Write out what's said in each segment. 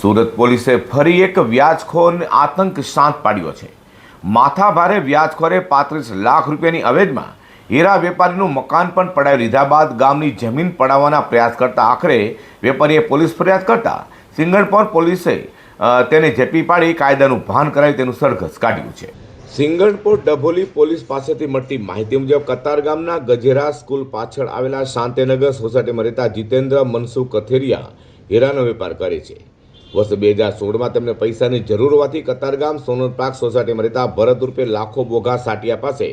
સુરત પોલીસે ફરી એક વ્યાજખોરનો આતંક શાંત પાડ્યો છે। માથાભારે વ્યાજખોરે 35 લાખ રૂપિયાની અવેજમાં હીરા વેપારીનું મકાન પણ પડાવી લીધા બાદ ગામની જમીન પડાવવાના પ્રયાસ કરતા આખરે વેપારીએ પોલીસ ફરિયાદ કરતા સિંગણપોર પોલીસે તેને ઝડપી પાડી કાયદાનું ભાન કરાવી તેનું સરઘસ કાઢ્યું છે। સિંગણપોર ડભોલી પોલીસ પાસેથી મળતી માહિતી મુજબ કતારગામના ગજેરા સ્કૂલ પાછળ આવેલા શાંતિનગર સોસાયટીમાં રહેતા જીતેન્દ્ર મનસુખ કથેરિયા હીરાનો વેપાર કરે છે। વર્ષ 2016માં તેમને પૈસાની જરૂર હોવાથી કતારગામ સોનલ પાર્ક સોસાયટીમાં રહેતા ભરત ઉર્ફે લાખો બોઘા સાટિયા પાસે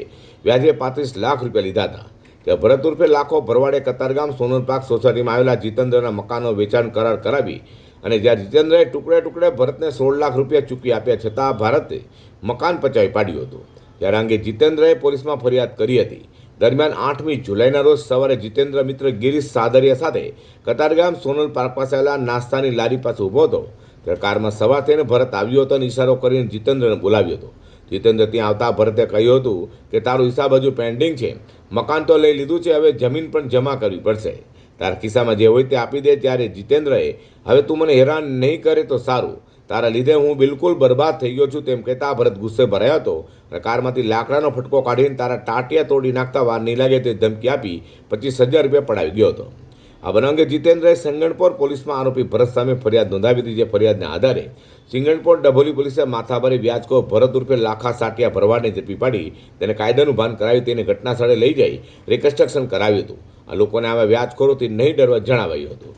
વ્યાજે 35 લાખ રૂપિયા લીધા હતા। ત્યાં ભરત ઉર્ફે લાખો ભરવાડે કતારગામ સોનલ પાર્ક સોસાયટીમાં આવેલા જીતેન્દ્રના મકાનનો વેચાણ કરાર કરાવી અને જ્યાં જીતેન્દ્રએ ટુકડે ટુકડે ભરતને 16 લાખ રૂપિયા ચૂકવી આપ્યા છતાં ભારતે મકાન પચાવી પાડ્યું હતું। ત્યારે અંગે જીતેન્દ્રએ પોલીસમાં ફરિયાદ કરી હતી। દરમિયાન 8મી જુલાઈના રોજ સવારે જીતેન્દ્ર મિત્ર ગિરીશ સાદરિયા સાથે કતારગામ સોનલ પાર્ક પાસે આવેલા નાસ્તાની લારી પાસે ઊભો હતો। ત્યારે કારમાં સવાર થઈને ભરત આવ્યો હતો અને ઇશારો કરીને જીતેન્દ્રને બોલાવ્યો હતો। જીતેન્દ્ર ત્યાં આવતા ભરતે કહ્યું હતું કે તારો હિસાબ હજુ પેન્ડિંગ છે, મકાન તો લઈ લીધું છે, હવે જમીન પણ જમા કરવી પડશે, તારા ખિસ્સામાં જે હોય તે આપી દે। ત્યારે જીતેન્દ્રએ હવે તું મને હેરાન નહીં કરે તો સારું, તારા લીધે હું બિલકુલ બરબાદ થઈ ગયો છું તેમ કહેતા ભરત ગુસ્સે ભરાયો હતો અને કારમાંથી લાકડાનો ફટકો કાઢીને તારા ટાટિયા તોડી નાખતા વાર નહીં લાગે તે ધમકી આપી 25,000 રૂપિયા પડાવી ગયો હતો। આ બનાવ અંગે જીતેન્દ્રએ સિંગણપોર પોલીસમાં આરોપી ભરત સામે ફરિયાદ નોંધાવી હતી। જે ફરિયાદના આધારે સિંગણપોર ડભોલી પોલીસે માથાભારે વ્યાજખોર ભરત ઉર્ફે લાખા સાટિયા ભરવાડને ઝડપી પાડી તેને કાયદાનું ભાન કરાવી તેને ઘટના સ્થળે લઈ જઈ રિકન્સ્ટ્રક્શન કરાવ્યું હતું। આ લોકોને આવા વ્યાજખોરોથી નહીં ડરવા જણાવાયું હતું।